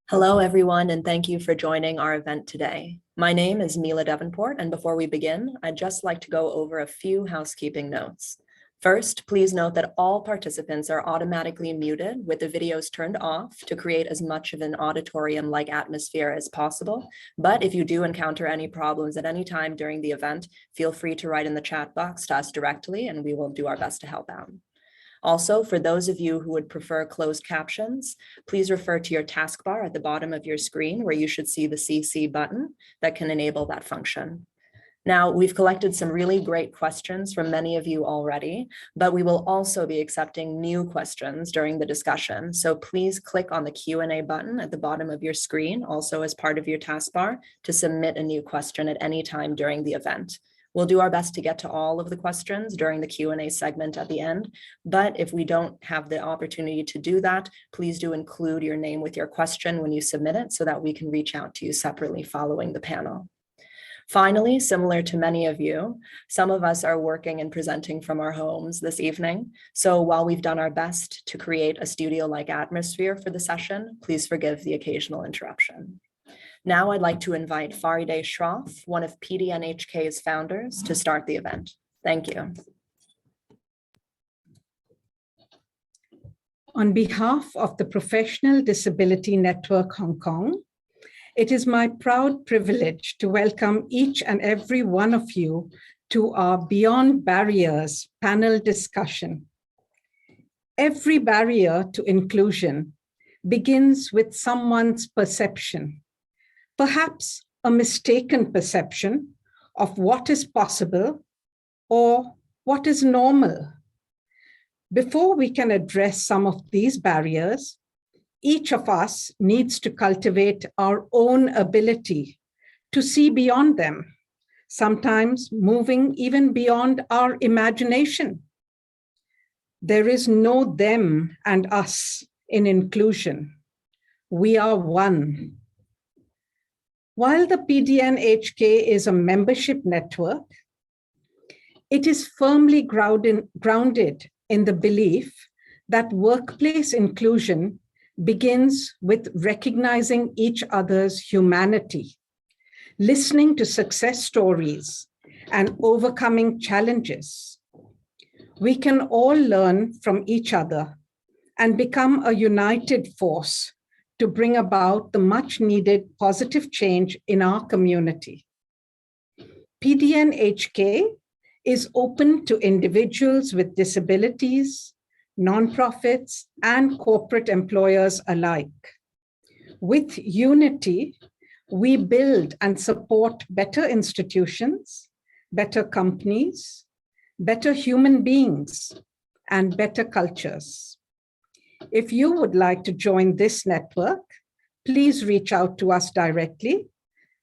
Hello, everyone, and thank you for joining our event today. My name is Mila Davenport, and before we begin, I'd just like to go over a few housekeeping notes. First, please note that all participants are automatically muted with the videos turned off to create as much of an auditorium-like atmosphere as possible. But if you do encounter any problems at any time during the event, feel free to write in the chat box to us directly, and we will do our best to help out. Also, for those of you who would prefer closed captions, please refer to your taskbar at the bottom of your screen where you should see the CC button that can enable that function. Now, we've collected some really great questions from many of you already, but we will also be accepting new questions during the discussion. So please click on the Q&A button at the bottom of your screen, also as part of your taskbar, to submit a new question at any time during the event. We'll do our best to get to all of the questions during the Q&A segment at the end, but if we don't have the opportunity to do that, please do include your name with your question when you submit it so that we can reach out to you separately following the panel. Finally, similar to many of you, some of us are working and presenting from our homes this evening. So while we've done our best to create a studio-like atmosphere for the session, please forgive the occasional interruption. Now I'd like to invite Faride Shroff, one of PDNHK's founders, to start the event. Thank you. On behalf of the Professional Disability Network Hong Kong, it is my proud privilege to welcome each and every one of you to our Beyond Barriers panel discussion. Every barrier to inclusion begins with someone's perception. Perhaps a mistaken perception of what is possible or what is normal. Before we can address some of these barriers, each of us needs to cultivate our own ability to see beyond them, sometimes moving even beyond our imagination. There is no them and us in inclusion. We are one. While the PDNHK is a membership network, it is firmly grounded in the belief that workplace inclusion begins with recognizing each other's humanity, listening to success stories, and overcoming challenges. We can all learn from each other and become a united force to bring about the much needed positive change in our community. PDNHK is open to individuals with disabilities, nonprofits, and corporate employers alike. With unity, we build and support better institutions, better companies, better human beings, and better cultures. If you would like to join this network, please reach out to us directly,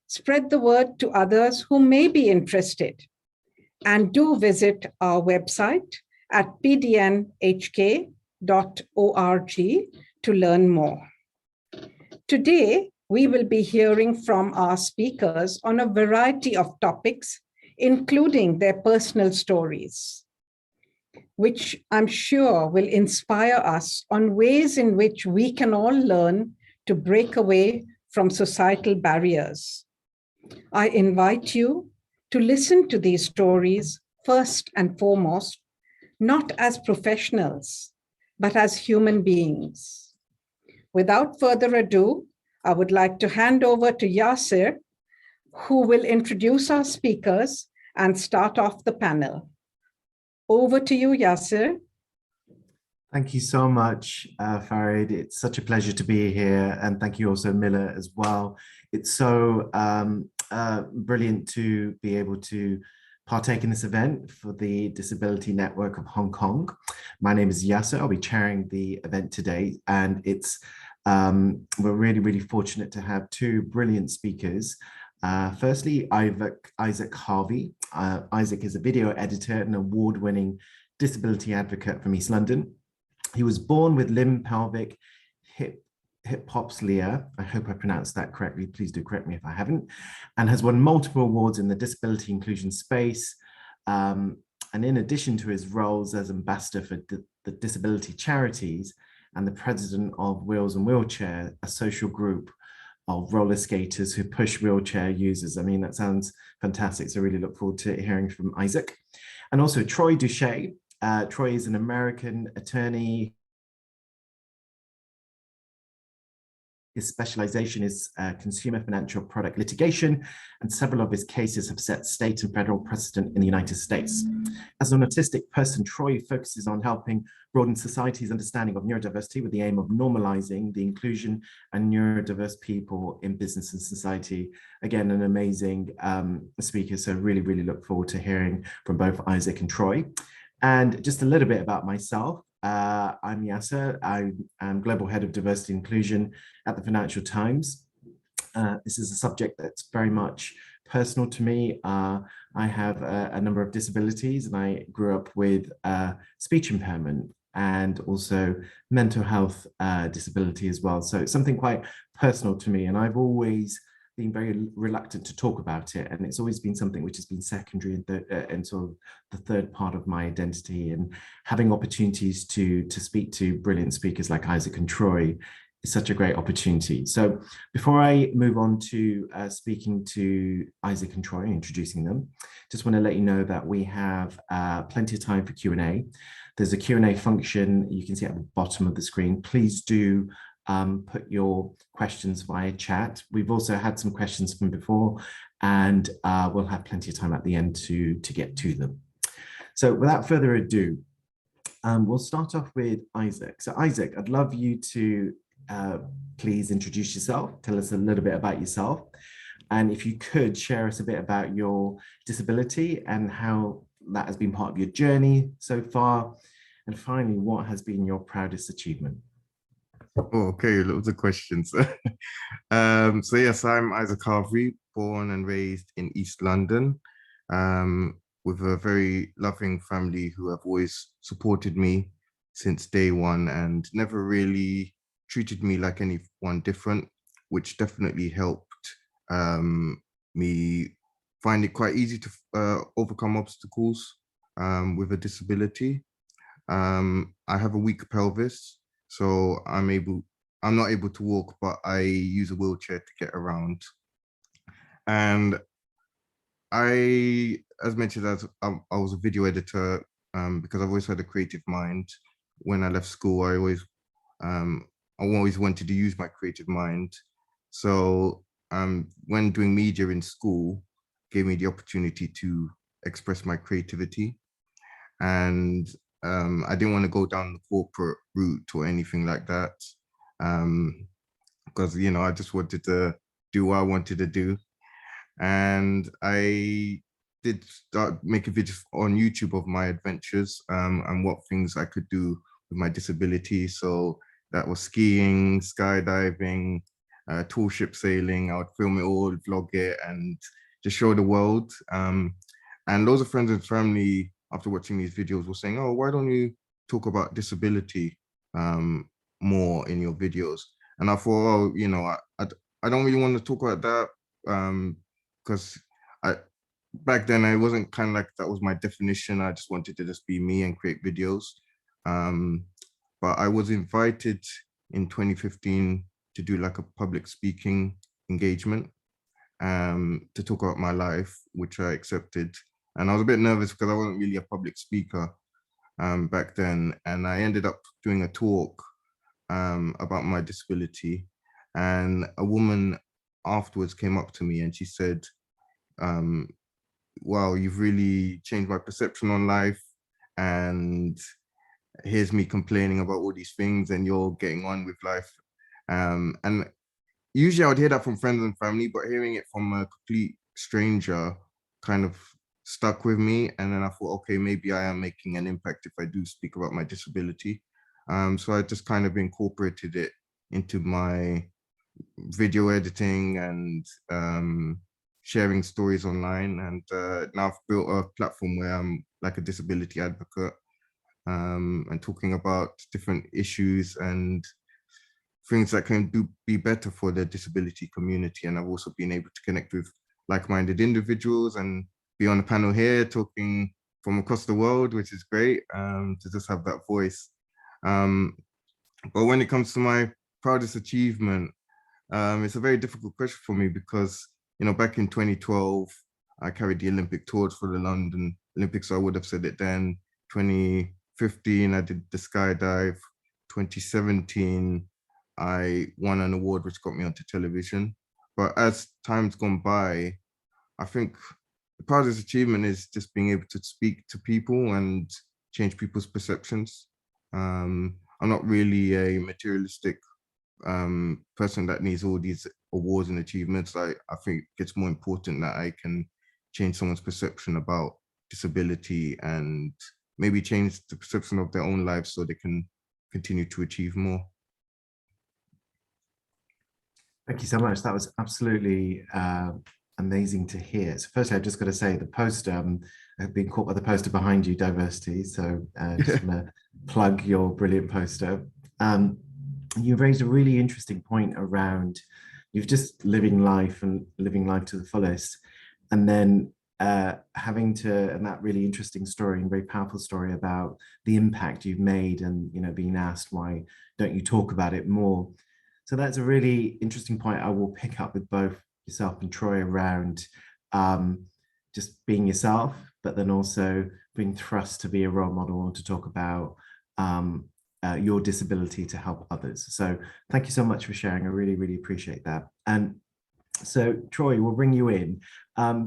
spread the word to others who may be interested, and do visit our website at pdnhk.org to learn more. Today, we will be hearing from our speakers on a variety of topics, including their personal stories, which I'm sure will inspire us on ways in which we can all learn to break away from societal barriers. I invite you to listen to these stories first and foremost, not as professionals, but as human beings. Without further ado, I would like to hand over to Yasir, who will introduce our speakers and start off the panel. Over to you, Yasir. Thank you so much, Farid. It's such a pleasure to be here. And thank you also, Miller, as well. It's so brilliant to be able to partake in this event for the Disability Network of Hong Kong. My name is Yasser. I'll be chairing the event today. And it's we're really, really fortunate to have two brilliant speakers. Firstly, Isaac Harvey. Isaac is a video editor and award-winning disability advocate from East London. He was born with limb pelvic hypoplastia. I hope I pronounced that correctly. Please do correct me if I haven't. And has won multiple awards in the disability inclusion space. And in addition to his roles as ambassador for the disability charities and the president of Wheels and Wheelchair, a social group of roller skaters who push wheelchair users. I mean, that sounds fantastic. So I really look forward to hearing from Isaac. And also Troy Doucet. Troy is an American attorney. His specialization is consumer financial product litigation, and several of his cases have set state and federal precedent in the United States. As an autistic person, Troy focuses on helping broaden society's understanding of neurodiversity with the aim of normalizing the inclusion and neurodiverse people in business and society. Again, an amazing speaker, so really, really look forward to hearing from both Isaac and Troy. And just a little bit about myself. I'm Yasser. I am Global Head of Diversity and Inclusion at the Financial Times. This is a subject that's very much personal to me. I have a number of disabilities, and I grew up with speech impairment and also mental health disability as well. So it's something quite personal to me, and I've always been very reluctant to talk about it, and it's always been something which has been secondary and sort of the third part of my identity. And having opportunities to speak to brilliant speakers like Isaac and Troy is such a great opportunity. So before I move on to speaking to Isaac and Troy, introducing them, just want to let you know that we have plenty of time for Q&A. There's a Q&A function you can see at the bottom of the screen. Please do put your questions via chat. We've also had some questions from before, and we'll have plenty of time at the end to get to them. So without further ado, we'll start off with Isaac. So Isaac, I'd love you to please introduce yourself, tell us a little bit about yourself, and if you could share us a bit about your disability and how that has been part of your journey so far, and finally, what has been your proudest achievement? Oh, okay, loads of questions. So yes, I'm Isaac Harvey, born and raised in East London, with a very loving family who have always supported me since day one and never really treated me like anyone different, which definitely helped me find it quite easy to overcome obstacles with a disability. I have a weak pelvis, so I'm not able to walk, but I use a wheelchair to get around. And as mentioned, I was a video editor because I've always had a creative mind. When I left school, I always wanted to use my creative mind. So when doing media in school, gave me the opportunity to express my creativity. And I didn't want to go down the corporate route or anything like that, because, you know, I just wanted to do what I wanted to do. And I did start making videos on YouTube of my adventures and what things I could do with my disability. So that was skiing, skydiving, tall ship sailing. I would film it all, vlog it, and just show the world. And loads of friends and family, after watching these videos, were saying, "Oh, why don't you talk about disability more in your videos?" And I thought, oh, you know, I don't really want to talk about that because back then I wasn't kind of like that was my definition. I just wanted to just be me and create videos. But I was invited in 2015 to do like a public speaking engagement to talk about my life, which I accepted. And I was a bit nervous because I wasn't really a public speaker back then. And I ended up doing a talk about my disability. And a woman afterwards came up to me and she said, wow, you've really changed my perception on life. And here's me complaining about all these things and you're getting on with life. And usually I would hear that from friends and family, but hearing it from a complete stranger kind of stuck with me. And then I thought, okay, maybe I am making an impact if I do speak about my disability. So I just kind of incorporated it into my video editing and sharing stories online. And now I've built a platform where I'm like a disability advocate and talking about different issues and things that can be better for the disability community. And I've also been able to connect with like-minded individuals and be on the panel here talking from across the world, which is great to just have that voice. But when it comes to my proudest achievement, it's a very difficult question for me because, back in 2012, I carried the Olympic torch for the London Olympics. So I would have said it then. 2015, I did the skydive. 2017, I won an award which got me onto television. But as time's gone by, I think the proudest achievement is just being able to speak to people and change people's perceptions. I'm not really a materialistic person that needs all these awards and achievements. I think it's more important that I can change someone's perception about disability and maybe change the perception of their own lives so they can continue to achieve more. Thank you so much. That was absolutely amazing to hear. So firstly, I've just got to say the poster, I've been caught by the poster behind you, diversity. So just want to plug your brilliant poster. You raised a really interesting point around you've just living life and living life to the fullest. And then having to, and that really interesting story and very powerful story about the impact you've made and, being asked, why don't you talk about it more? So that's a really interesting point I will pick up with both yourself and Troy around just being yourself, but then also being thrust to be a role model and to talk about your disability to help others. So thank you so much for sharing. I really, really appreciate that. And so Troy, we'll bring you in.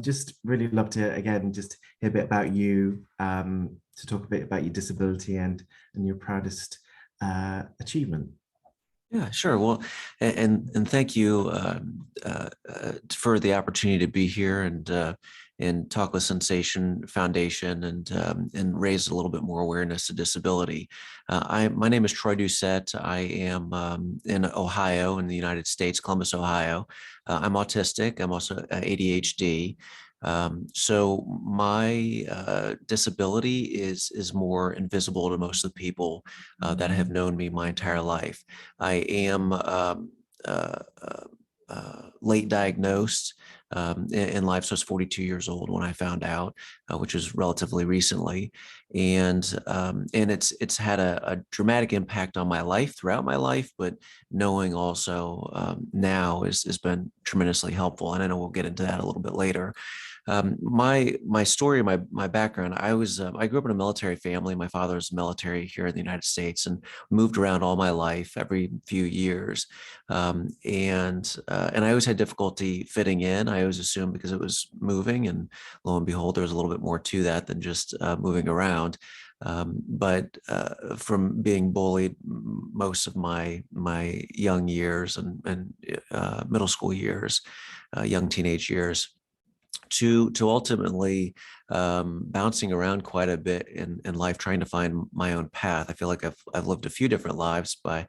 Just really love to, again, just hear a bit about you, to talk a bit about your disability and your proudest achievement. Yeah, sure. Well, and thank you for the opportunity to be here and talk with Sensation Foundation and raise a little bit more awareness of disability. My name is Troy Doucet. I am in Ohio, in the United States, Columbus, Ohio. I'm autistic. I'm also ADHD. So my disability is more invisible to most of the people that have known me my entire life. I am late diagnosed in life, so I was 42 years old when I found out, which was relatively recently, and it's had a dramatic impact on my life throughout my life. But knowing also now has been tremendously helpful, and I know we'll get into that a little bit later. My story, my background, I grew up in a military family. My father was military here in the United States and moved around all my life every few years. And I always had difficulty fitting in. I always assumed because it was moving, and lo and behold, there was a little bit more to that than just moving around. But from being bullied most of my young years and middle school years, young teenage years, to ultimately bouncing around quite a bit in life, trying to find my own path. I feel like I've lived a few different lives by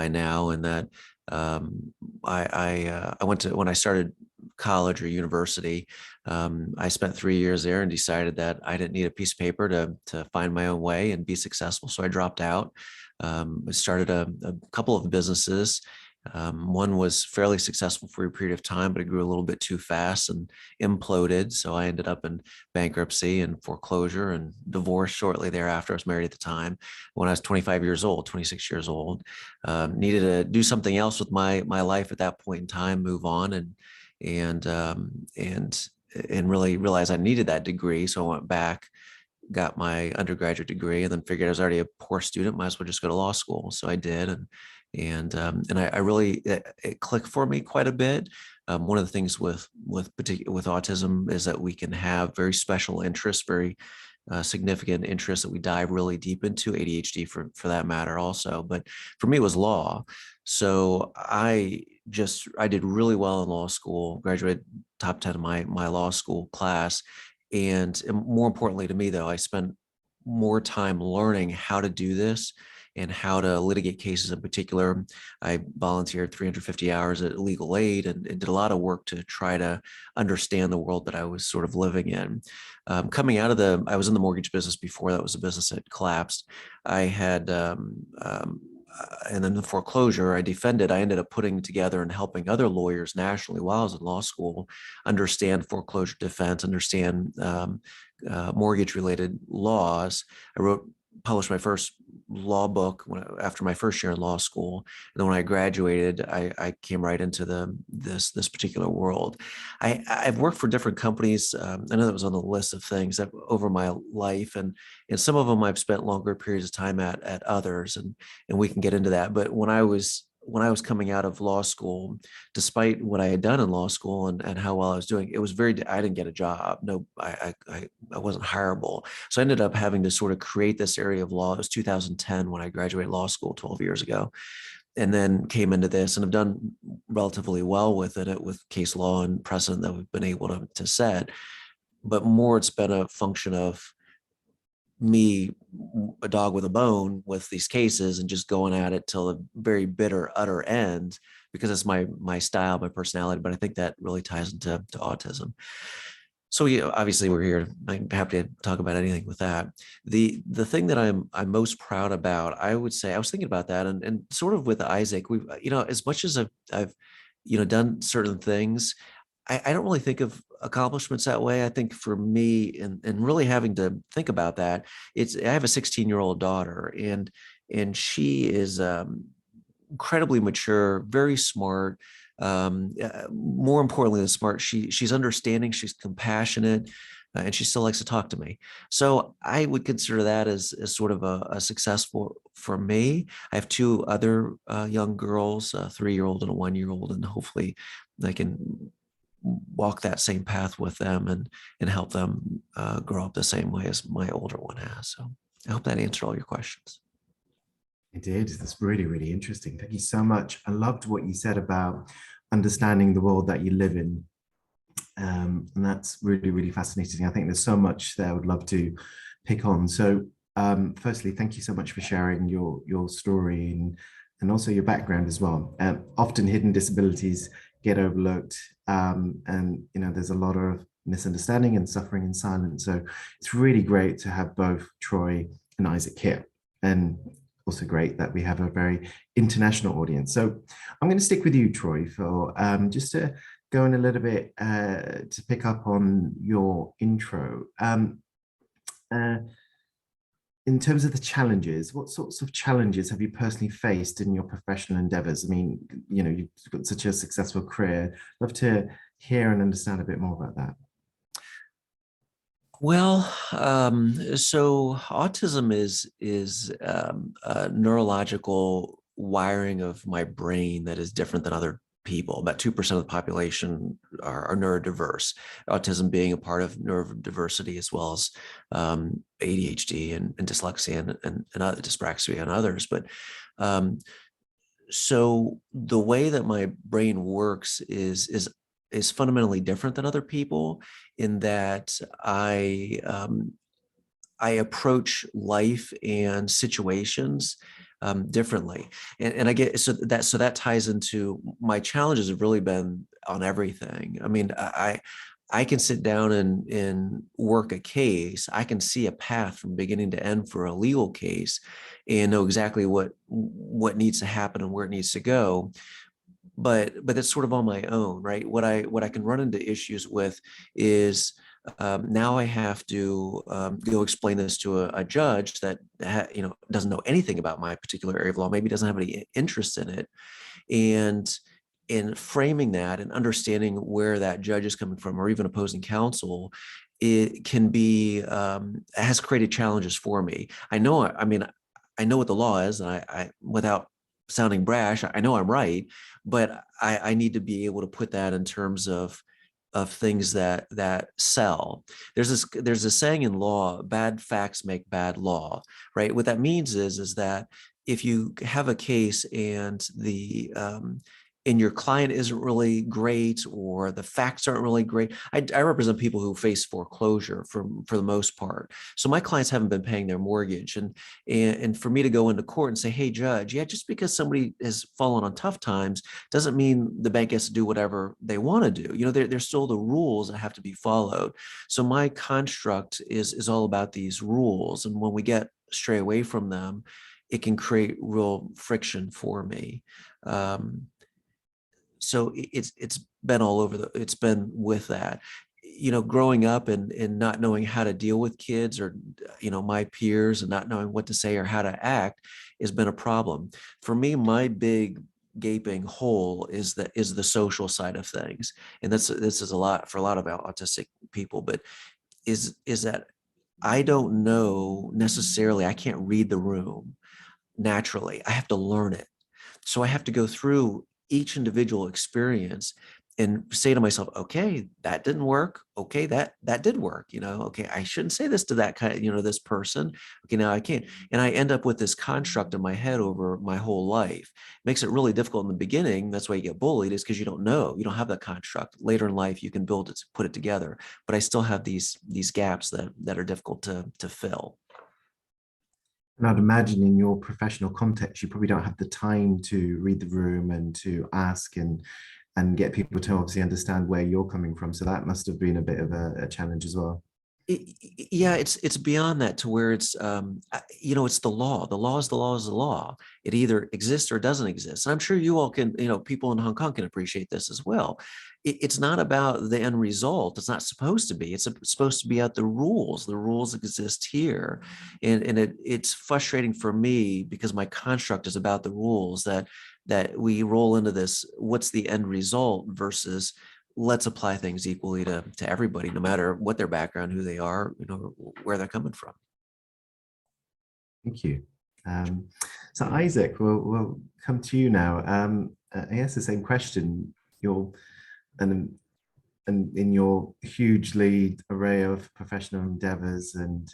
now, and that I went to, when I started college or university, I spent 3 years there and decided that I didn't need a piece of paper to find my own way and be successful. So I dropped out. I started a couple of businesses. One was fairly successful for a period of time, but it grew a little bit too fast and imploded. So I ended up in bankruptcy and foreclosure and divorce shortly thereafter. I was married at the time. When I was 25 years old, 26 years old, needed to do something else with my life at that point in time, move on and really realized I needed that degree. So I went back, got my undergraduate degree, and then figured I was already a poor student, might as well just go to law school. So I did, and I really, it clicked for me quite a bit. One of the things with autism is that we can have very special interests, very significant interests that we dive really deep into. ADHD for that matter also, but for me it was law. So I did really well in law school, graduated top 10 of my law school class. And more importantly to me, though, I spent more time learning how to do this and how to litigate cases in particular. I volunteered 350 hours at legal aid and did a lot of work to try to understand the world that I was sort of living in. Coming out of I was in the mortgage business before. That was a business that collapsed. I had, and then the foreclosure, I defended. I ended up putting together and helping other lawyers nationally while I was in law school understand foreclosure defense, understand mortgage related laws. Published my first law book after my first year in law school. And then when I graduated, I came right into this particular world. I've worked for different companies. I know that was on the list of things that over my life, and some of them I've spent longer periods of time at others, and we can get into that. But when I was coming out of law school, despite what I had done in law school and how well I was doing, it was I didn't get a job. No, I wasn't hireable. So I ended up having to sort of create this area of law. It was 2010 when I graduated law school 12 years ago, and then came into this and have done relatively well with it, with case law and precedent that we've been able to set. But more, it's been a function of me, a dog with a bone, with these cases and just going at it till the very bitter, utter end, because it's my style, my personality. But I think that really ties into autism. So obviously we're here. I'm happy to talk about anything with that. The thing that I'm most proud about, I would say, I was thinking about that, and sort of with Isaac, we've, as much as I've done certain things, I don't really think of accomplishments that way. I think for me, and really having to think about that, I have a 16-year-old daughter, and she is incredibly mature, very smart. More importantly than smart, she's understanding, she's compassionate, and she still likes to talk to me. So I would consider that as sort of a successful for me. I have two other young girls, a 3-year-old and a 1-year-old, and hopefully I can walk that same path with them and help them grow up the same way as my older one has. So I hope that answered all your questions. It did. That's really, really interesting. Thank you so much. I loved what you said about understanding the world that you live in. And that's really, really fascinating. I think there's so much there I would love to pick on. So firstly, thank you so much for sharing your story and also your background as well. Often hidden disabilities get overlooked, and there's a lot of misunderstanding and suffering in silence. So it's really great to have both Troy and Isaac here, and also great that we have a very international audience. So I'm going to stick with you, Troy, for just to go in a little bit to pick up on your intro. In terms of the challenges, what sorts of challenges have you personally faced in your professional endeavors? I mean, you've got such a successful career. I'd love to hear and understand a bit more about that. Well, so autism is a neurological wiring of my brain that is different than other people. About 2% of the population are neurodiverse, autism being a part of neurodiversity, as well as ADHD and dyslexia and other dyspraxia and others. But so the way that my brain works is fundamentally different than other people, in that I approach life and situations differently, and I get so that ties into my challenges have really been on everything. I mean, I can sit down and work a case. I can see a path from beginning to end for a legal case, and know exactly what needs to happen and where it needs to go. But it's sort of on my own, right? What I can run into issues with is now I have to go explain this to a judge that doesn't know anything about my particular area of law, maybe doesn't have any interest in it, and in framing that and understanding where that judge is coming from, or even opposing counsel, it can be has created challenges for me. I know what the law is, and I without sounding brash, I know I'm right, but I need to be able to put that in terms of things that sell. There's a saying in law: bad facts make bad law, right? What that means is that if you have a case and and your client isn't really great, or the facts aren't really great. I represent people who face foreclosure for the most part. So my clients haven't been paying their mortgage, and for me to go into court and say, hey, judge, yeah, just because somebody has fallen on tough times doesn't mean the bank has to do whatever they want to do. There's still the rules that have to be followed. So my construct is all about these rules, and when we get stray away from them, it can create real friction for me. So it's been all over it's been with that. growing up and not knowing how to deal with kids or, my peers and not knowing what to say or how to act has been a problem. For me, my big gaping hole is the social side of things. And this is a lot for a lot of autistic people, but is that I don't know necessarily, I can't read the room naturally. I have to learn it. So I have to go through each individual experience and say to myself, okay, that didn't work. Okay, that did work. Okay, I shouldn't say this to that kind of, this person. Okay, now I can't. And I end up with this construct in my head over my whole life. It makes it really difficult in the beginning. That's why you get bullied, is because you don't know. You don't have that construct. Later in life, you can build it, put it together. But I still have these gaps that are difficult to fill. And I'd imagine in your professional context, you probably don't have the time to read the room and to ask and get people to obviously understand where you're coming from. So that must have been a bit of a challenge as well. Yeah, it's beyond that, to where it's it's the law. The law is the law is the law. It either exists or doesn't exist. And I'm sure you all can, people in Hong Kong can appreciate this as well. It's not about the end result. It's not supposed to be. It's supposed to be out the rules. The rules exist here, and it's frustrating for me because my construct is about the rules, that we roll into this. What's the end result versus let's apply things equally to everybody, no matter what their background, who they are, where they're coming from. Thank you. So Isaac, we'll come to you now. I guess the same question. And in your hugely array of professional endeavors, and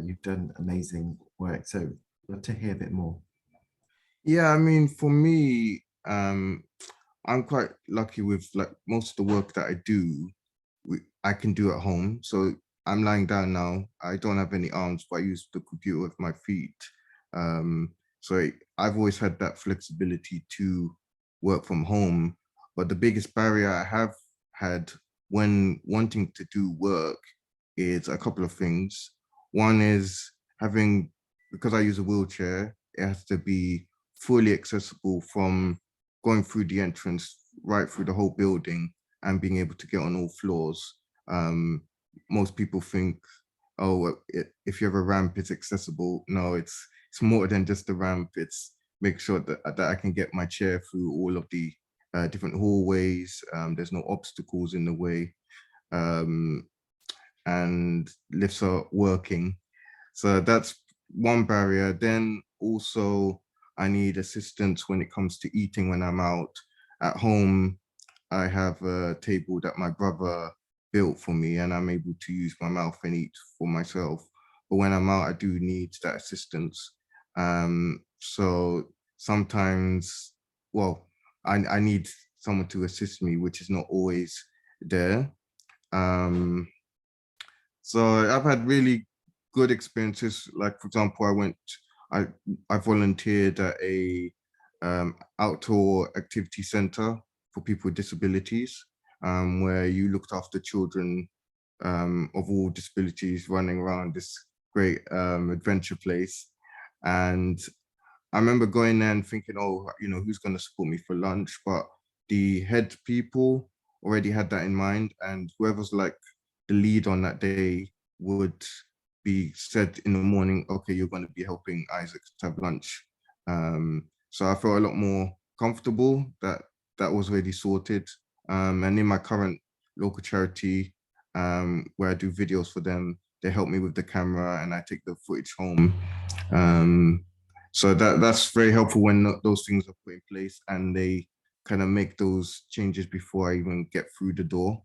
you've done amazing work. So I'd love to hear a bit more. Yeah, I mean, for me, I'm quite lucky with like most of the work that I do, I can do at home. So I'm lying down now. I don't have any arms, but I use the computer with my feet. So I've always had that flexibility to work from home. But the biggest barrier I have had when wanting to do work is a couple of things. One is because I use a wheelchair, it has to be fully accessible from going through the entrance right through the whole building and being able to get on all floors. Most people think, oh, if you have a ramp, it's accessible. No, it's more than just a ramp. It's make sure that I can get my chair through all of the different hallways. There's no obstacles in the way, and lifts are working. So that's one barrier. Then also, I need assistance when it comes to eating when I'm out. At home, I have a table that my brother built for me, and I'm able to use my mouth and eat for myself. But when I'm out, I do need that assistance. So sometimes, well, I need someone to assist me, which is not always there. So I've had really good experiences. Like, for example, I volunteered at a outdoor activity center for people with disabilities, where you looked after children of all disabilities running around this great adventure place. And I remember going there and thinking, oh, who's going to support me for lunch? But the head people already had that in mind, and whoever's like the lead on that day would be said in the morning, okay, you're going to be helping Isaac to have lunch. So I felt a lot more comfortable that was already sorted. And in my current local charity, where I do videos for them, they help me with the camera and I take the footage home. So that's very helpful when those things are put in place and they kind of make those changes before I even get through the door.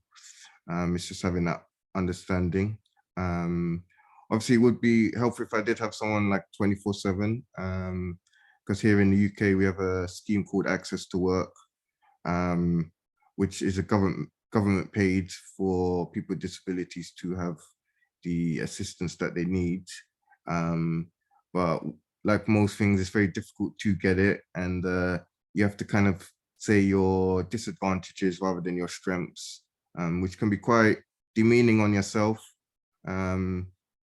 It's just having that understanding. Obviously, it would be helpful if I did have someone like 24/7, because here in the UK, we have a scheme called Access to Work, which is a government paid for people with disabilities to have the assistance that they need. But like most things, it's very difficult to get it, and you have to kind of say your disadvantages rather than your strengths, which can be quite demeaning on yourself.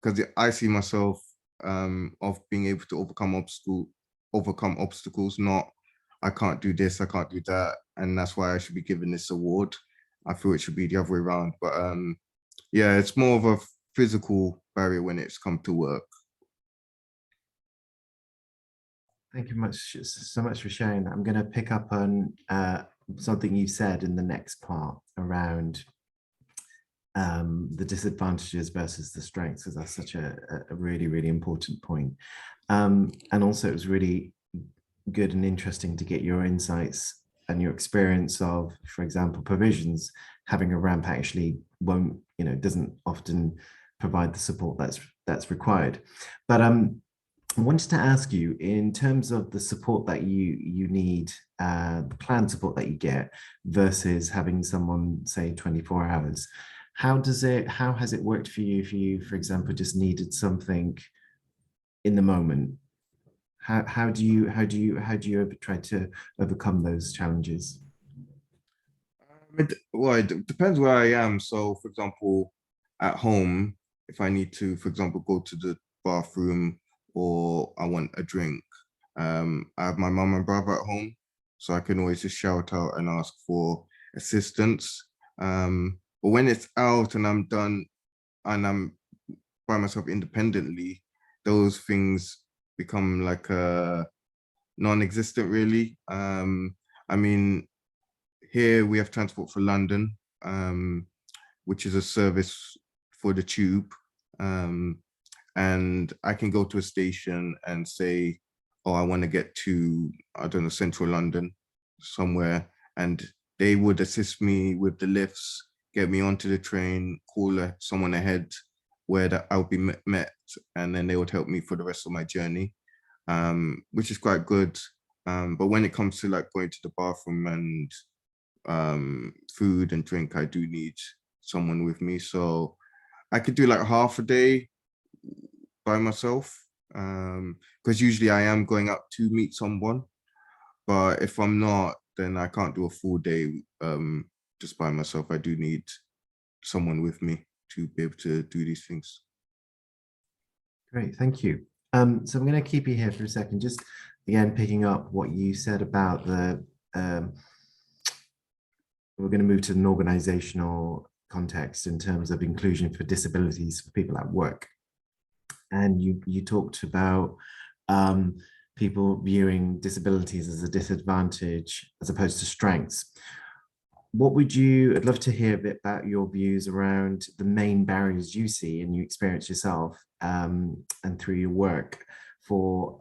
Because I see myself of being able to overcome obstacles, not I can't do this, I can't do that, and that's why I should be given this award. I feel it should be the other way around. But yeah, it's more of a physical barrier when it's come to work. Thank you so much for sharing that. I'm going to pick up on something you said in the next part around the disadvantages versus the strengths, because that's such a really, really important point. And also it was really good and interesting to get your insights and your experience of, for example, provisions. Having a ramp actually doesn't often provide the support that's required. But I wanted to ask you, in terms of the support that you need, the planned support that you get versus having someone say 24 hours, how has it worked for you if you, for example, just needed something in the moment? How do you try to overcome those challenges? It depends where I am. So, for example, at home, if I need to, for example, go to the bathroom or I want a drink, I have my mum and brother at home, so I can always just shout out and ask for assistance. But when it's out and I'm done and I'm by myself independently, those things become like non-existent, really. I mean, here we have Transport for London, which is a service for the tube. And I can go to a station and say, oh, I want to get to, I don't know, central London somewhere. And they would assist me with the lifts, get me onto the train, call someone ahead where I'll be met. And then they would help me for the rest of my journey, which is quite good. But when it comes to like going to the bathroom and food and drink, I do need someone with me. So I could do like half a day by myself, because usually I am going out to meet someone. But if I'm not, then I can't do a full day just by myself. I do need someone with me to be able to do these things. Great, thank you. So I'm going to keep you here for a second, just again picking up what you said about the we're going to move to an organizational context in terms of inclusion for disabilities for people at work. And you talked about people viewing disabilities as a disadvantage as opposed to strengths. I'd love to hear a bit about your views around the main barriers you see and you experience yourself and through your work for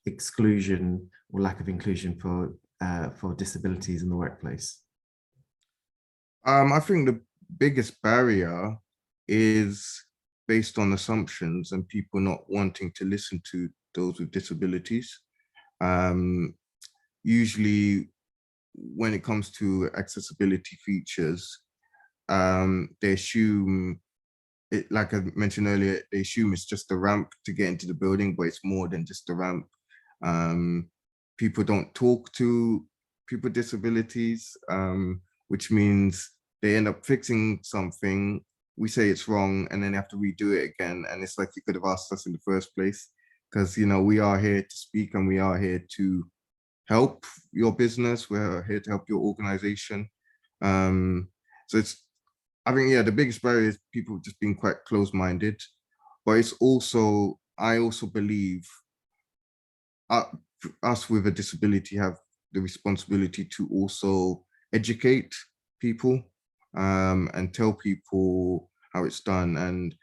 exclusion or lack of inclusion for disabilities in the workplace. I think the biggest barrier is based on assumptions and people not wanting to listen to those with disabilities. Usually when it comes to accessibility features, they assume it, like I mentioned earlier, they assume it's just a ramp to get into the building, but it's more than just a ramp. People don't talk to people with disabilities, which means they end up fixing something. We say it's wrong, and then they have to redo it again. And it's like, you could have asked us in the first place, because we are here to speak and we are here to help your business. We're here to help your organization. So I think, yeah, the biggest barrier is people just being quite closed-minded. But it's also, I also believe us with a disability have the responsibility to also educate people and tell people how it's done. And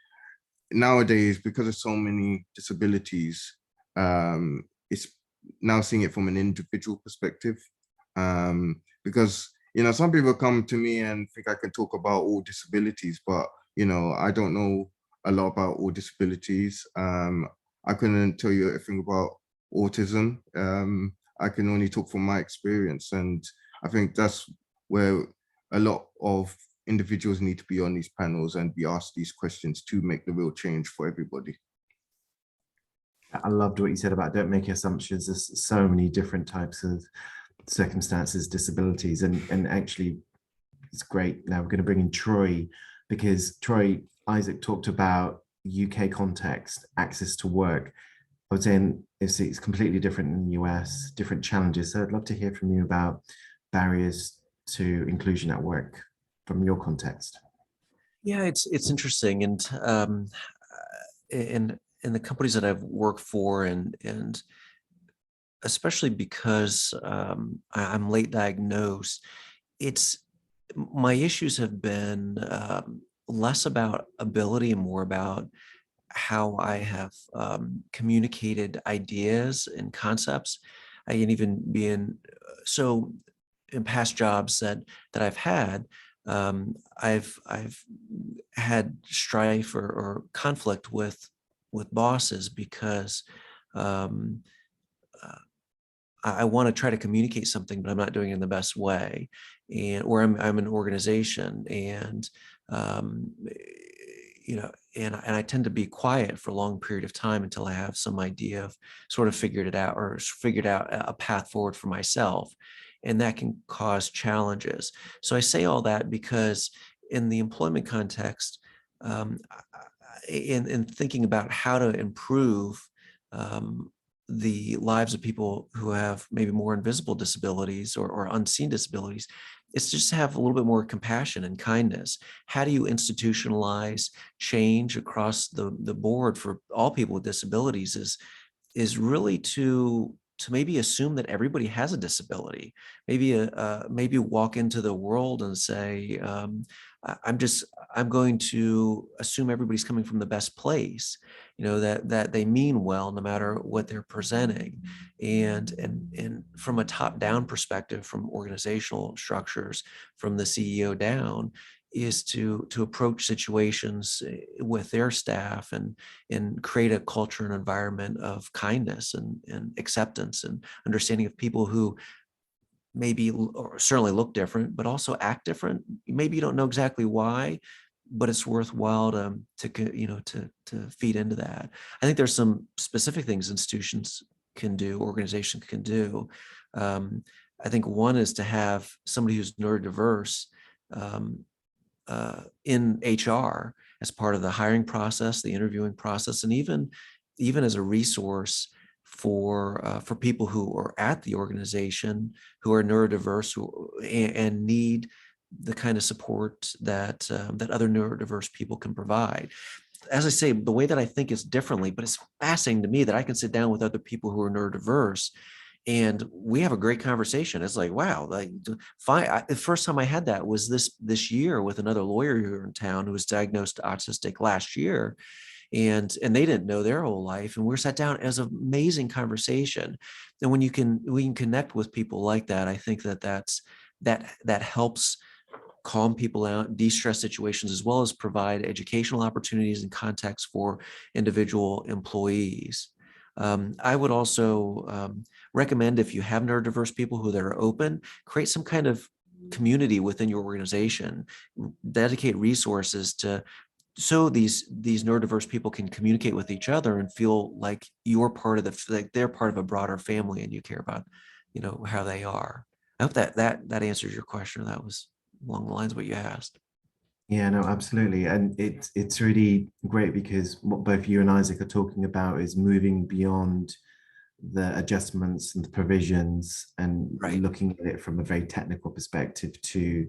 nowadays, because of so many disabilities, it's now seeing it from an individual perspective. Because, some people come to me and think I can talk about all disabilities, but, I don't know a lot about all disabilities. I couldn't tell you anything about autism. I can only talk from my experience. And I think that's where a lot of individuals need to be on these panels and be asked these questions to make the real change for everybody. I loved what you said about don't make assumptions. There's so many different types of circumstances, disabilities, and actually it's great. Now we're going to bring in Troy, because Troy, Isaac talked about UK context, access to work. I would say it's completely different in the US, different challenges. So I'd love to hear from you about barriers to inclusion at work from your context. Yeah, it's interesting, and in the companies that I've worked for, and especially because I'm late diagnosed, it's my issues have been less about ability and more about how I have communicated ideas and concepts. I can even be in so in past jobs that I've had, I've had strife or conflict with bosses because um, uh, I want to try to communicate something, but I'm not doing it in the best way, and or I'm an organization, and um, and I tend to be quiet for a long period of time until I have some idea of sort of figured it out or figured out a path forward for myself, and that can cause challenges. So I say all that because in the employment context, in thinking about how to improve. Um, the lives of people who have maybe more invisible disabilities or unseen disabilities, it's just have a little bit more compassion and kindness. How do you institutionalize change across the board for all people with disabilities is really to maybe assume that everybody has a disability. Maybe walk into the world and say, I'm going to assume everybody's coming from the best place, that they mean well no matter what they're presenting. And from a top down perspective, from organizational structures, from the CEO down, is to approach situations with their staff and create a culture and environment of kindness and acceptance and understanding of people who maybe or certainly look different, but also act different. Maybe you don't know exactly why, but it's worthwhile to feed into that. I think there's some specific things institutions can do, organizations can do. I think one is to have somebody who's neurodiverse um, in HR as part of the hiring process, the interviewing process, and even as a resource for people who are at the organization who are neurodiverse and need the kind of support that other neurodiverse people can provide. As I say, the way that I think is differently, but it's fascinating to me that I can sit down with other people who are neurodiverse and we have a great conversation. It's like, wow, like fine. The first time I had that was this year with another lawyer here in town who was diagnosed autistic last year, and they didn't know their whole life, and we're sat down as an amazing conversation. And when we can connect with people like that, I think that helps calm people out, de-stress situations, as well as provide educational opportunities and context for individual employees. I would also recommend, if you have neurodiverse people that are open, create some kind of community within your organization, dedicate resources so these neurodiverse people can communicate with each other and feel like you're part of like they're part of a broader family and you care about, how they are. I hope that answers your question. That was along the lines of what you asked. Yeah, no, absolutely. And it's really great because what both you and Isaac are talking about is moving beyond the adjustments and the provisions and Right. looking at it from a very technical perspective to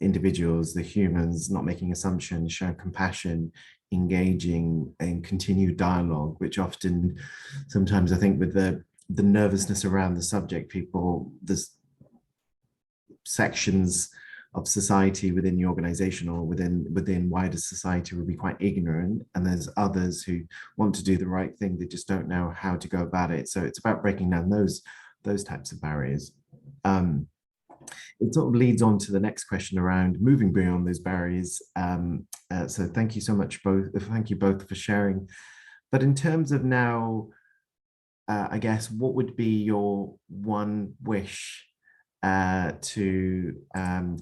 individuals, the humans, not making assumptions, showing compassion, engaging in continued dialogue, which often, sometimes I think with the nervousness around the subject, there's sections of society within the organization or within wider society will be quite ignorant, and there's others who want to do the right thing, they just don't know how to go about it. So it's about breaking down those types of barriers. It sort of leads on to the next question around moving beyond those barriers. So thank you so much both. Thank you both for sharing. But in terms of now, I guess, what would be your one wish to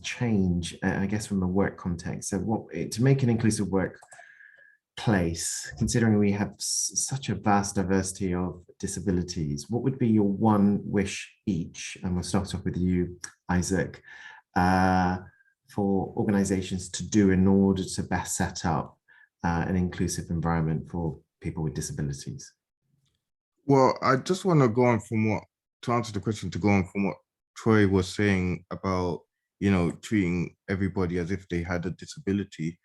change, I guess, from a work context? So to make an inclusive workplace, considering we have such a vast diversity of disabilities, what would be your one wish each? And we'll start off with you, Isaac, for organizations to do in order to best set up an inclusive environment for people with disabilities? Well, I just want to go on to answer the question, to go on from what Troy was saying about, treating everybody as if they had a disability.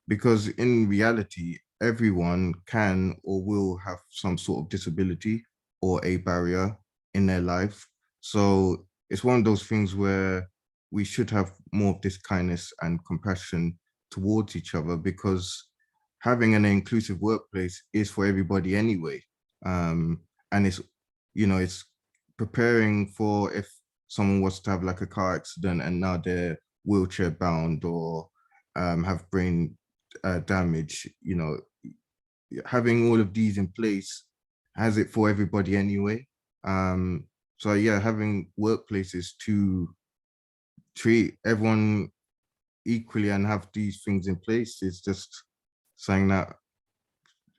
because in reality, everyone can or will have some sort of disability or a barrier in their life. So it's one of those things where we should have more of this kindness and compassion towards each other, because having an inclusive workplace is for everybody anyway. And it's, it's preparing for if someone was to have like a car accident and now they're wheelchair bound or have brain damage, having all of these in place has it for everybody anyway. So yeah, having workplaces to treat everyone equally and have these things in place is just something that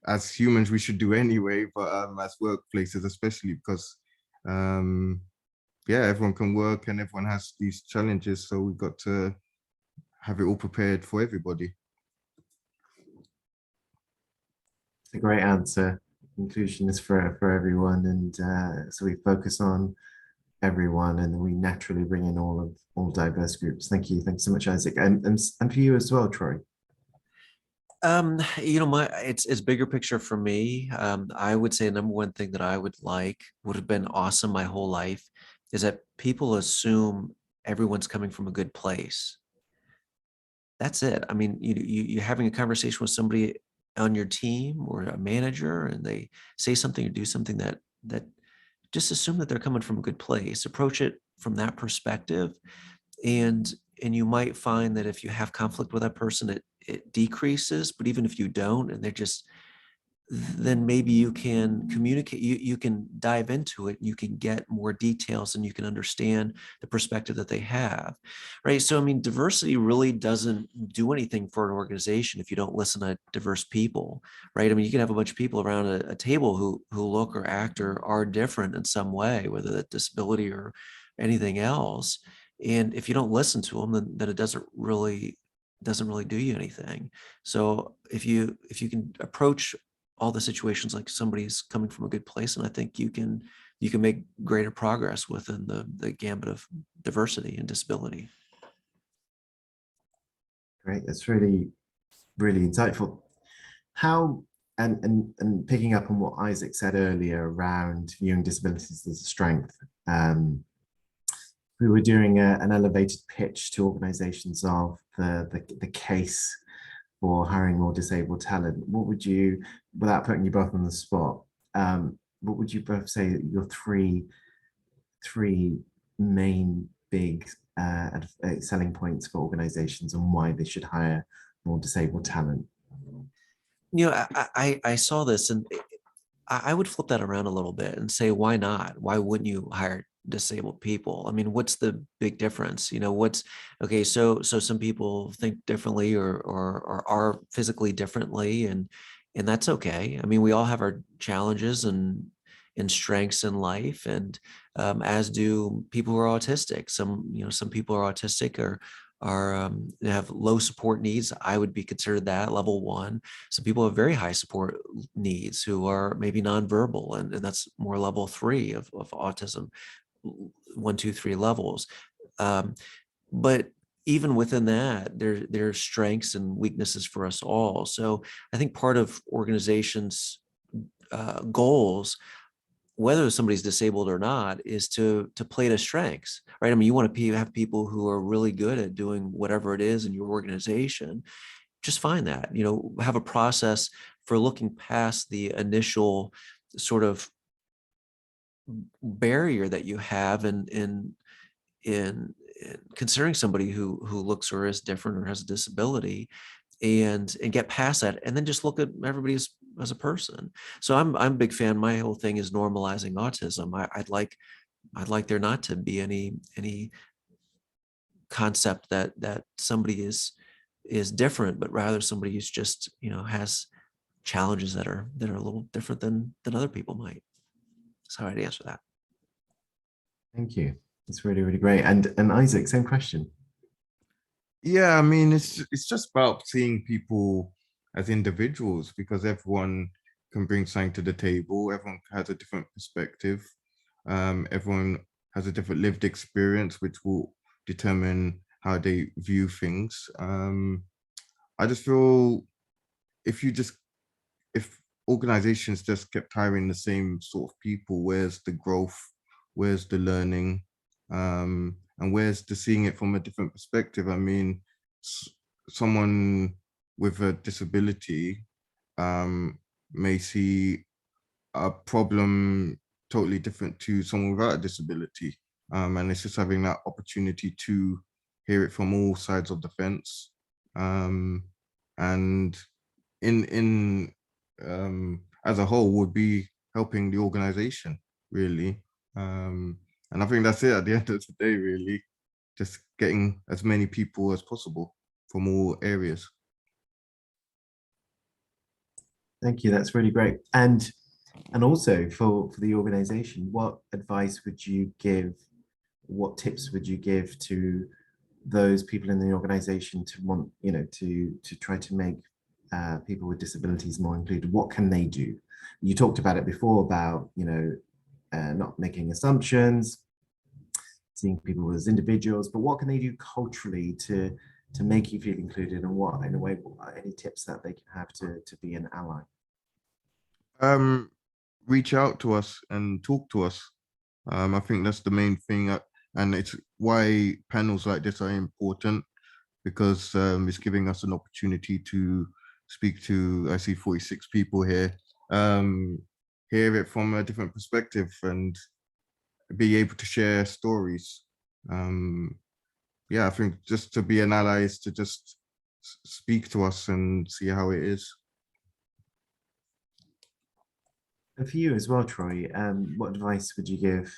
as humans we should do anyway, but as workplaces especially, because yeah, everyone can work and everyone has these challenges, so we've got to have it all prepared for everybody. A great answer. Inclusion is for everyone, and so we focus on everyone, and we naturally bring in all diverse groups. Thank you. Thanks so much, Isaac, and for you as well, Troy. It's bigger picture for me. I would say number one thing that I would have been awesome my whole life is that people assume everyone's coming from a good place. That's it. I mean, you're having a conversation with somebody on your team or a manager, and they say something or do something that just assume that they're coming from a good place. Approach it from that perspective, and you might find that if you have conflict with that person, it decreases. But even if you don't, and then maybe you can communicate, you can dive into it, you can get more details, and you can understand the perspective that they have, right? So, I mean, diversity really doesn't do anything for an organization if you don't listen to diverse people, right? I mean, you can have a bunch of people around a table who look or act or are different in some way, whether that's disability or anything else. And if you don't listen to them, then it doesn't really do you anything. So if you can approach all the situations like somebody's coming from a good place, and I think you can make greater progress within the gambit of diversity and disability. Great, that's really insightful. How and picking up on what Isaac said earlier around viewing disabilities as a strength, we were doing an elevated pitch to organizations of the case for hiring more disabled talent. What would you, without putting you both on the spot, what would you both say your three main big selling points for organizations and why they should hire more disabled talent? I saw this, and I would flip that around a little bit and say, why not? Why wouldn't you hire disabled people? I mean, what's the big difference? Okay, so some people think differently or are physically differently, and that's okay. I mean, we all have our challenges and strengths in life, and as do people who are autistic. Some people are autistic or have low support needs. I would be considered that level 1. Some people have very high support needs who are maybe nonverbal, and that's more level 3 of autism, 1, 2, 3 levels. But even within that, there's strengths and weaknesses for us all. So I think part of organizations' goals, whether somebody's disabled or not, is to play to strengths, right? I mean, you want to have people who are really good at doing whatever it is in your organization. Just find that, have a process for looking past the initial sort of barrier that you have in considering somebody who looks or is different or has a disability, and get past that, and then just look at everybody as a person. So I'm a big fan. My whole thing is normalizing autism. I'd like there not to be any concept that somebody is different, but rather somebody who's just has challenges that are a little different than other people might. That's how I'd answer that. Thank you. It's really great. And Isaac, same question. Yeah, I mean, it's just about seeing people as individuals, because everyone can bring something to the table. Everyone has a different perspective. Everyone has a different lived experience, which will determine how they view things. I just feel if organizations just kept hiring the same sort of people, where's the growth, where's the learning, and where's the seeing it from a different perspective? I mean, someone with a disability may see a problem totally different to someone without a disability. And it's just having that opportunity to hear it from all sides of the fence. And in as a whole would be helping the organization, really. And I think that's it at the end of the day, really. Just getting as many people as possible from all areas. Thank you. That's really great. And also for the organization, what advice would you give? What tips would you give to those people in the organization to want, to try to make people with disabilities more included? What can they do? You talked about it before about, not making assumptions, seeing people as individuals, but what can they do culturally to make you feel included, and what, in a way, any tips that they can have to be an ally? Reach out to us and talk to us. I think that's the main thing, and it's why panels like this are important, because it's giving us an opportunity to speak to, I see 46 people here, hear it from a different perspective and be able to share stories. Yeah, I think just to be an ally is to just speak to us and see how it is. And for you as well, Troy, what advice would you give?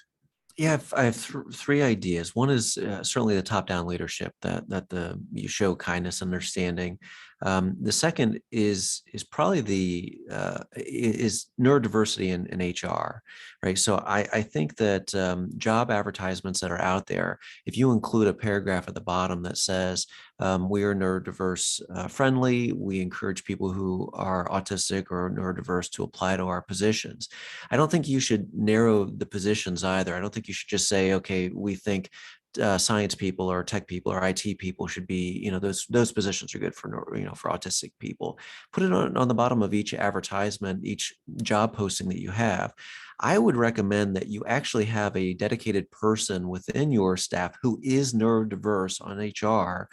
Yeah, I have three ideas. One is certainly the top-down leadership, that you show kindness, understanding. The second is probably is neurodiversity in HR, right? So I think that job advertisements that are out there, if you include a paragraph at the bottom that says we are neurodiverse friendly, we encourage people who are autistic or neurodiverse to apply to our positions. I don't think you should narrow the positions either. I don't think you should just say, okay, we think science people or tech people or IT people should be, those positions are good for, for autistic people. Put it on the bottom of each advertisement, each job posting that you have. I would recommend that you actually have a dedicated person within your staff who is neurodiverse on HR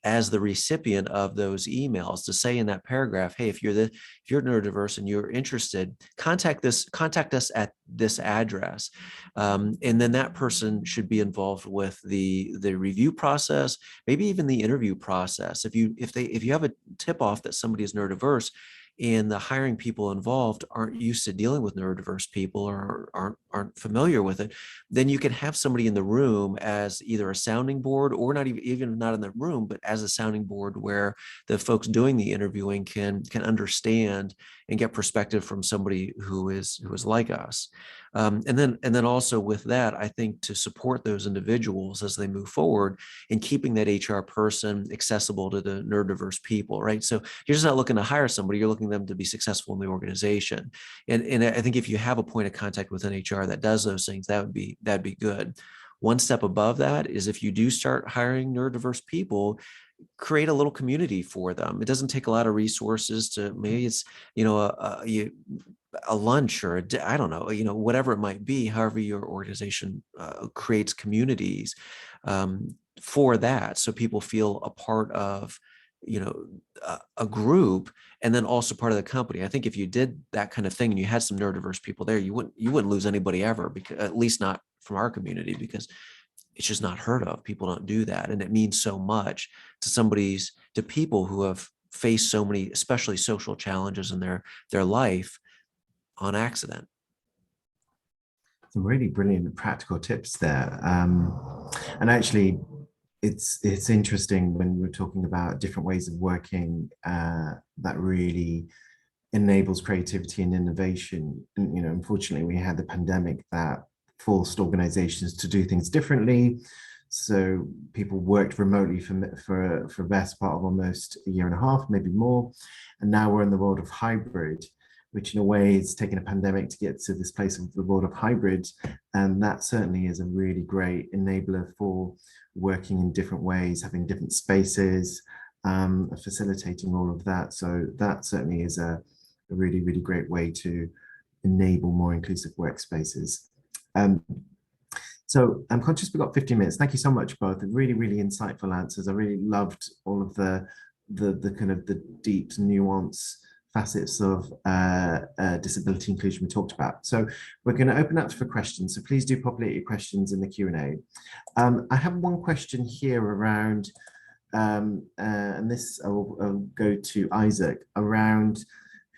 as the recipient of those emails, to say in that paragraph, hey, if you're neurodiverse and you're interested, contact us at this address. And then that person should be involved with the review process, maybe even the interview process. If you have a tip off that somebody is neurodiverse, and the hiring people involved aren't used to dealing with neurodiverse people or aren't familiar with it, then you can have somebody in the room as either a sounding board, or not even not in the room, but as a sounding board, where the folks doing the interviewing can understand and get perspective from somebody who is like us. And then also with that, I think to support those individuals as they move forward in keeping that HR person accessible to the neurodiverse people, right? So you're just not looking to hire somebody, you're looking them to be successful in the organization. And I think if you have a point of contact within HR that does those things, that'd be good. One step above that is, if you do start hiring neurodiverse people, create a little community for them. It doesn't take a lot of resources to, maybe it's, a lunch or I don't know, whatever it might be, however your organization creates communities for that. So people feel a part of, a group, and then also part of the company. I think if you did that kind of thing and you had some neurodiverse people there, you wouldn't lose anybody ever, because at least not from our community, because it's just not heard of. People don't do that. And it means so much to people who have faced so many, especially social challenges in their life on accident. Some really brilliant practical tips there. And actually, it's interesting when we're talking about different ways of working that really enables creativity and innovation. And, unfortunately, we had the pandemic that forced organizations to do things differently. So people worked remotely for the best part of almost a year and a half, maybe more. And now we're in the world of hybrid, which in a way is taking a pandemic to get to this place of the world of hybrid. And that certainly is a really great enabler for working in different ways, having different spaces, facilitating all of that. So that certainly is a really, really great way to enable more inclusive workspaces. So I'm conscious we've got 15 minutes. Thank you so much, both. Really, really insightful answers. I really loved all of the kind of the deep nuance facets of disability inclusion we talked about. So we're going to open up for questions. So please do populate your questions in the Q&A. I have one question here around, and this I'll go to Isaac, around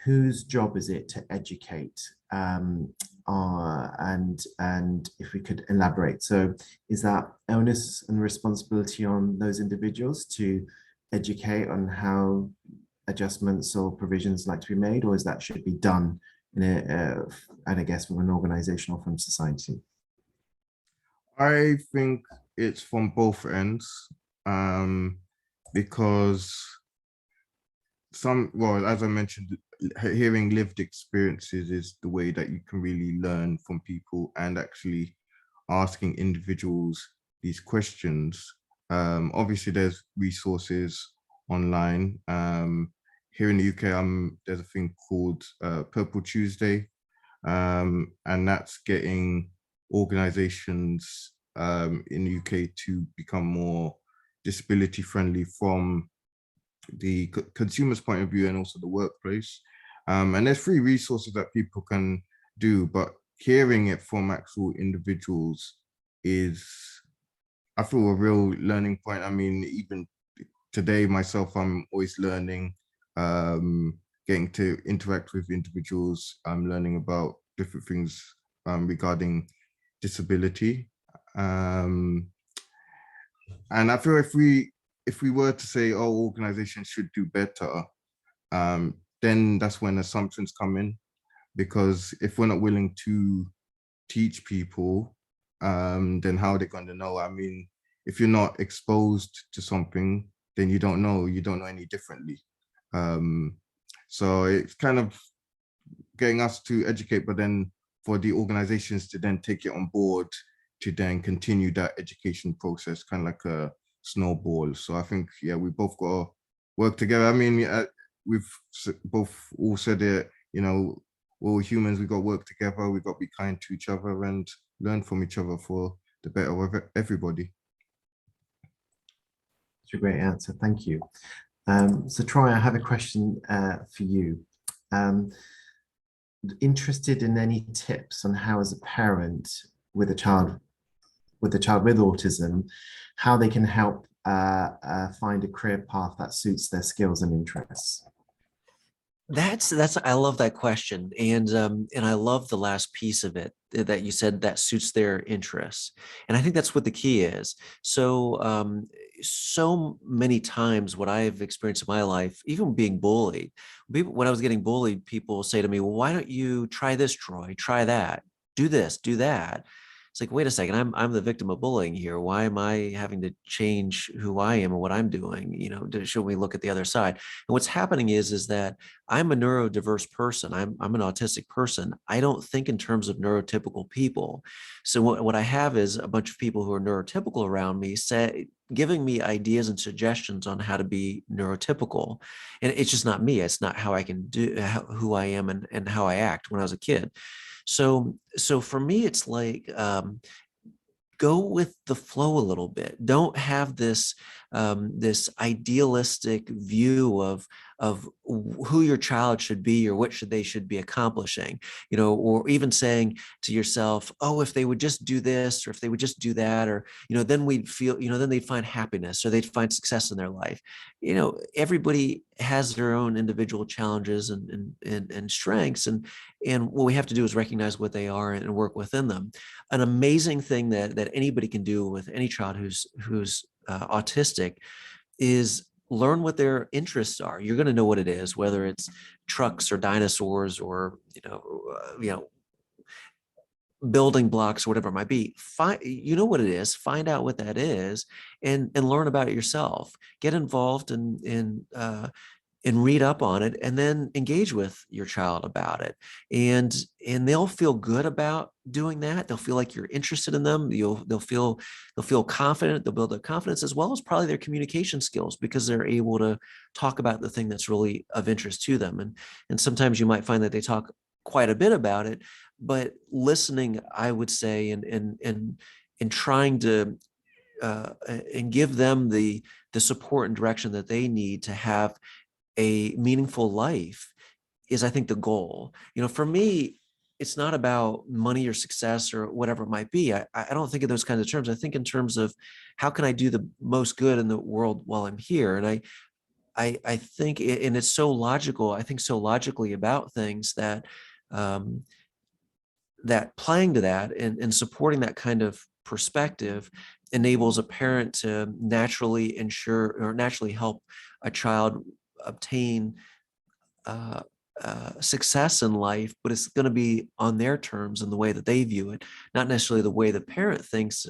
whose job is it to educate? And if we could elaborate. So is that onus and responsibility on those individuals to educate on how adjustments or provisions like to be made, or is that should be done in and I guess from an organization or from society? I think it's from both ends, because well, as I mentioned, hearing lived experiences is the way that you can really learn from people, and actually asking individuals these questions. Obviously, there's resources online. Here in the UK, there's a thing called Purple Tuesday, and that's getting organizations in the UK to become more disability friendly from the consumer's point of view and also the workplace. And there's free resources that people can do, but hearing it from actual individuals is, I feel, a real learning point. I mean, even today myself, I'm always learning, getting to interact with individuals. I'm learning about different things regarding disability. And I feel if we were to say, oh, organizations should do better, then that's when assumptions come in. Because if we're not willing to teach people, then how are they going to know? I mean, if you're not exposed to something, then you don't know any differently. So it's kind of getting us to educate, but then for the organizations to then take it on board to then continue that education process, kind of like a snowball. So I think, yeah, we both got to work together. I mean, we've both all said it, you know, we're all humans, we got to work together, we got to be kind to each other and learn from each other for the better of everybody. It's a great answer, thank you. So Troy, I have a question for you. Interested in any tips on how, as a parent with a child with autism, how they can help find a career path that suits their skills and interests? I love that question. And I love the last piece of it that you said, that suits their interests. And I think that's what the key is. So, so many times what I've experienced in my life, even being bullied, when I was getting bullied, people say to me, well, why don't you try this, Troy, try that, do this, do that. It's like, wait a second, I'm the victim of bullying here. Why am I having to change who I am and what I'm doing? You know, should we look at the other side? And what's happening is that I'm a neurodiverse person. I'm an autistic person. I don't think in terms of neurotypical people. So what I have is a bunch of people who are neurotypical around me giving me ideas and suggestions on how to be neurotypical. And it's just not me. It's not how I can do who I am and how I act when I was a kid. So for me, it's like, go with the flow a little bit. Don't have this this idealistic view of who your child should be or what they should be accomplishing, you know, or even saying to yourself, oh, if they would just do this, or if they would just do that, or, you know, then we'd feel, you know, then they'd find happiness or they'd find success in their life. You know, everybody has their own individual challenges and strengths. And what we have to do is recognize what they are and work within them. An amazing thing that anybody can do with any child who's autistic is learn what their interests are. You're going to know what it is, whether it's trucks or dinosaurs or, you know, building blocks or whatever it might be. You know what it is, find out what that is and learn about it yourself. Get involved in read up on it, and then engage with your child about it. And they'll feel good about doing that. They'll feel like you're interested in them. They'll feel confident. They'll build their confidence, as well as probably their communication skills, because they're able to talk about the thing that's really of interest to them. And sometimes you might find that they talk quite a bit about it, but listening, I would say, and trying to and give them the support and direction that they need to have a meaningful life is, I think, the goal. For me, it's not about money or success or whatever it might be. I don't think of those kinds of terms. I think in terms of how can I do the most good in the world while I'm here? And I think, and it's so logical, I think so logically about things that that playing to that and supporting that kind of perspective enables a parent to naturally ensure or naturally help a child obtain success in life, but it's going to be on their terms and the way that they view it, not necessarily the way the parent thinks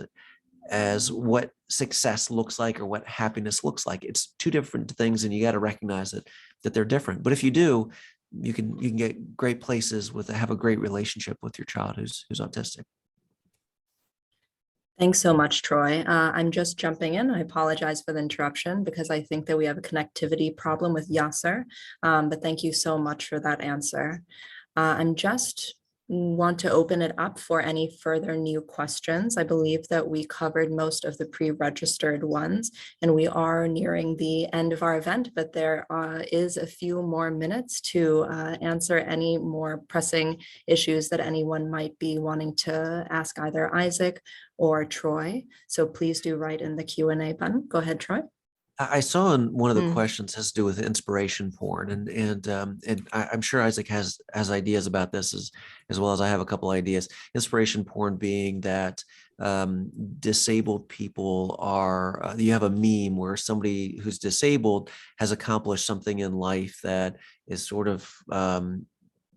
as what success looks like or what happiness looks like. It's two different things, and you got to recognize that they're different. But if you do, you can get great places have a great relationship with your child who's autistic. Thanks so much, Troy. I'm just jumping in. I apologize for the interruption because I think that we have a connectivity problem with Yasser, but thank you so much for that answer. I'm just want to open it up for any further new questions. I believe that we covered most of the pre-registered ones, and we are nearing the end of our event, but there is a few more minutes to answer any more pressing issues that anyone might be wanting to ask either Isaac or Troy. So please do write in the Q&A button. Go ahead, Troy. I saw in one of the questions has to do with inspiration porn, and I'm sure Isaac has ideas about this as well as I have a couple ideas. Inspiration porn being that disabled people are, you have a meme where somebody who's disabled has accomplished something in life that is sort of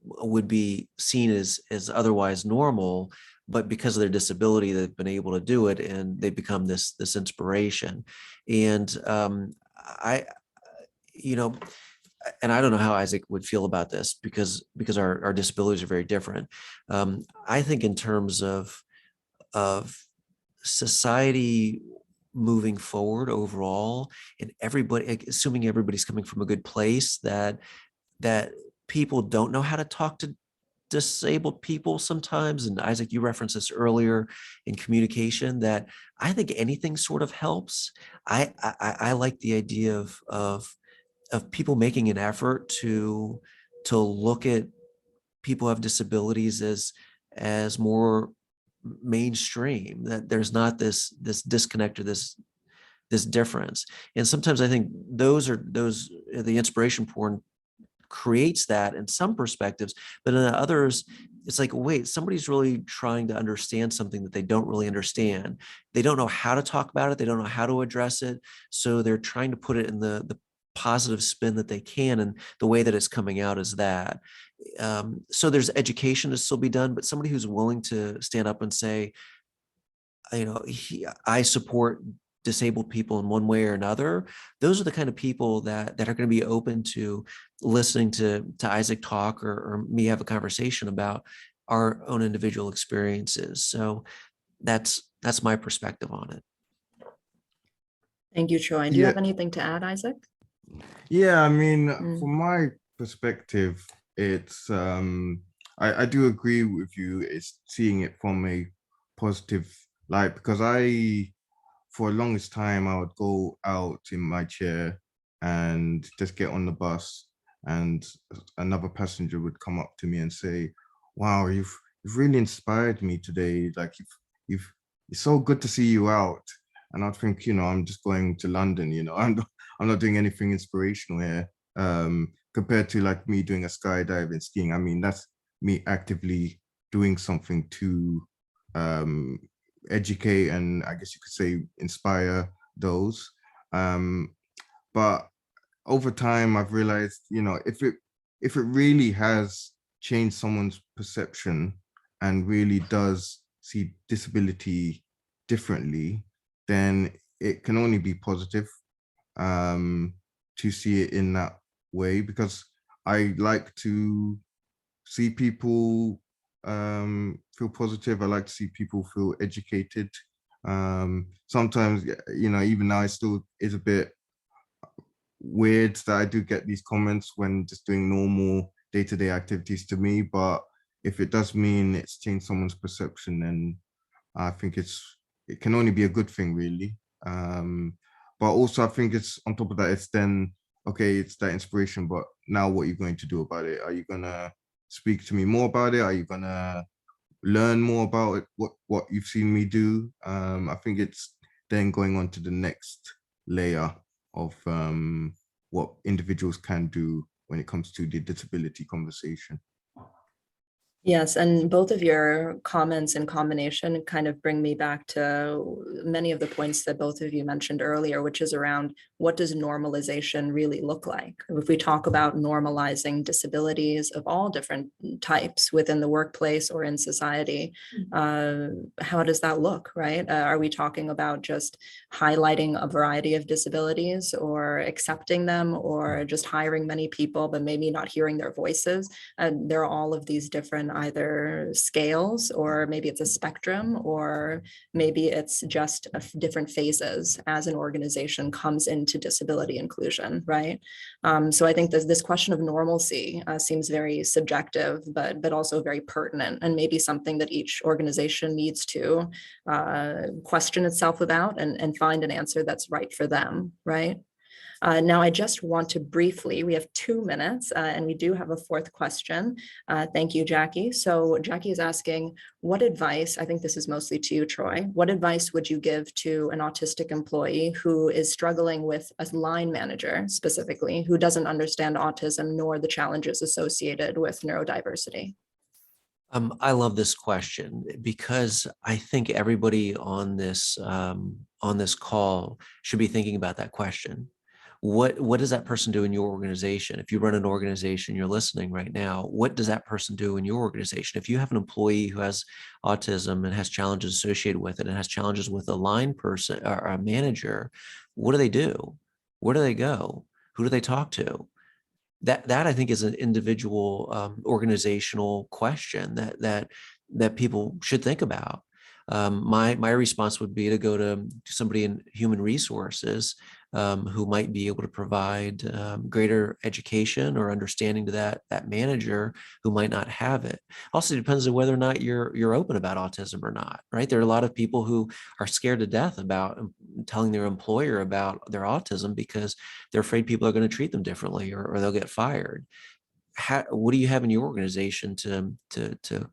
would be seen as otherwise normal, but because of their disability, they've been able to do it, and they become this inspiration. And I don't know how Isaac would feel about this because our disabilities are very different. I think in terms of society moving forward overall, and everybody, assuming everybody's coming from a good place, that people don't know how to talk to disabled people sometimes. And Isaac, you referenced this earlier in communication, that I think anything sort of helps. I like the idea of people making an effort to look at people who have disabilities as more mainstream, that there's not this disconnect or this difference. And sometimes I think the inspiration porn creates that in some perspectives, but in others, it's like, wait, somebody's really trying to understand something that they don't really understand. They don't know how to talk about it. They don't know how to address it. So they're trying to put it in the positive spin that they can. And the way that it's coming out is that. So there's education to still be done, but somebody who's willing to stand up and say, I support disabled people in one way or another. Those are the kind of people that are going to be open to listening to Isaac talk or me have a conversation about our own individual experiences. So that's my perspective on it. Thank you, Troy. Do you have anything to add, Isaac? Yeah, I mean, from my perspective, it's I do agree with you. It's seeing it from a positive light, because for the longest time, I would go out in my chair and just get on the bus, and another passenger would come up to me and say, "Wow, you've really inspired me today. Like it's so good to see you out." And I'd think, I'm just going to London. I'm not doing anything inspirational here. Compared to like me doing a skydive and skiing. I mean, that's me actively doing something to educate and, I guess you could say, inspire those. But over time, I've realized, if it really has changed someone's perception and really does see disability differently, then it can only be positive to see it in that way, because I like to see people feel positive. I like to see people feel educated. Sometimes, you know, even now, it still is a bit weird that I do get these comments when just doing normal day-to-day activities to me, but if it does mean it's changed someone's perception, then I think it can only be a good thing, really. But also I think it's on top of that, it's then, okay, it's that inspiration, but now what are you going to do about it? Are you gonna speak to me more about it? Are you gonna learn more about it, what you've seen me do? I think it's then going on to the next layer of what individuals can do when it comes to the disability conversation. Yes, and both of your comments in combination kind of bring me back to many of the points that both of you mentioned earlier, which is around what does normalization really look like? If we talk about normalizing disabilities of all different types within the workplace or in society, how does that look, right? Are we talking about just highlighting a variety of disabilities or accepting them or just hiring many people, but maybe not hearing their voices? There are all of these different either scales, or maybe it's a spectrum, or maybe it's just different phases as an organization comes into disability inclusion, right? So I think this question of normalcy seems very subjective, but also very pertinent, and maybe something that each organization needs to question itself about and find an answer that's right for them, right? Now, I just want to briefly, we have 2 minutes and we do have a 4th question. Thank you, Jackie. So Jackie is asking, what advice, I think this is mostly to you, Troy, what advice would you give to an autistic employee who is struggling with a line manager specifically, who doesn't understand autism nor the challenges associated with neurodiversity? I love this question because I think everybody on this call should be thinking about that question. What does that person do in your organization? If you run an organization, you're listening right now, what does that person do in your organization? If you have an employee who has autism and has challenges associated with it and has challenges with a line person or a manager, what do they do? Where do they go? Who do they talk to? That I think is an individual organizational question that people should think about. My response would be to go to somebody in human resources who might be able to provide greater education or understanding to that manager who might not have it. Also depends on whether or not you're open about autism or not, right? There are a lot of people who are scared to death about telling their employer about their autism because they're afraid people are going to treat them differently or they'll get fired. What do you have in your organization to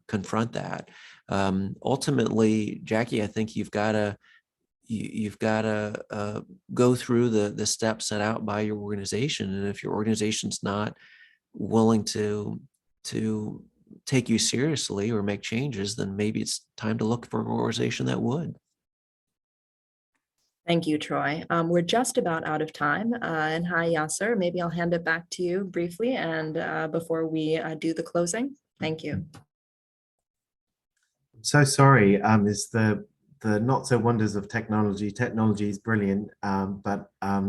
confront that? Ultimately, Jackie, I think you've got to go through the steps set out by your organization, and if your organization's not willing to take you seriously or make changes, then maybe it's time to look for an organization that would. Thank you, Troy. We're just about out of time. And hi, Yasser. Maybe I'll hand it back to you briefly and before we do the closing. Thank you. So sorry, is the not so wonders of technology. Technology is brilliant, but I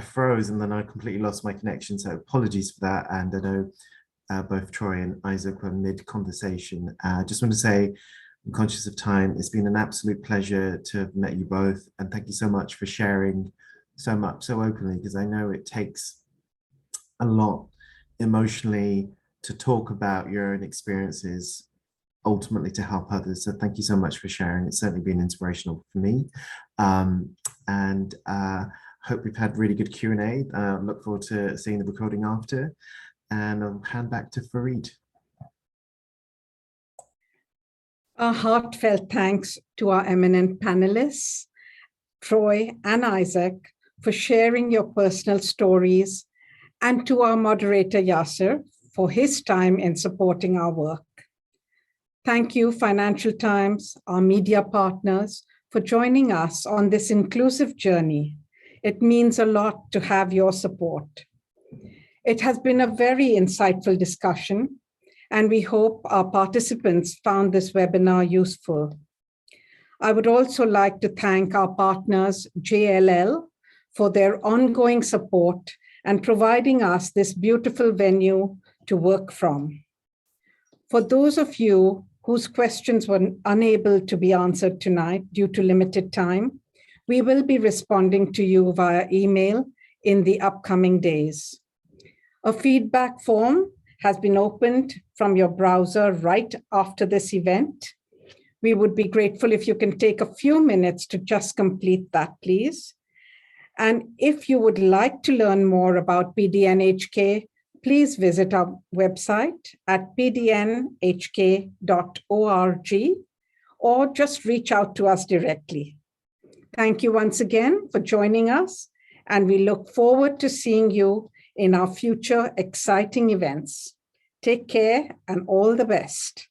froze and then I completely lost my connection. So apologies for that. And I know both Troy and Isaac were mid-conversation. Just want to say, I'm conscious of time. It's been an absolute pleasure to have met you both. And thank you so much for sharing so much, so openly, because I know it takes a lot emotionally to talk about your own experiences, ultimately to help others. So thank you so much for sharing. It's certainly been inspirational for me. And hope we've had really good Q&A. Look forward to seeing the recording after. And I'll hand back to Fareed. A heartfelt thanks to our eminent panelists, Troy and Isaac, for sharing your personal stories, and to our moderator, Yasser, for his time in supporting our work. Thank you, Financial Times, our media partners, for joining us on this inclusive journey. It means a lot to have your support. It has been a very insightful discussion, and we hope our participants found this webinar useful. I would also like to thank our partners, JLL, for their ongoing support and providing us this beautiful venue to work from. For those of you whose questions were unable to be answered tonight due to limited time, we will be responding to you via email in the upcoming days. A feedback form has been opened from your browser right after this event. We would be grateful if you can take a few minutes to just complete that, please. And if you would like to learn more about PDNHK, please visit our website at pdnhk.org or just reach out to us directly. Thank you once again for joining us, and we look forward to seeing you in our future exciting events. Take care and all the best.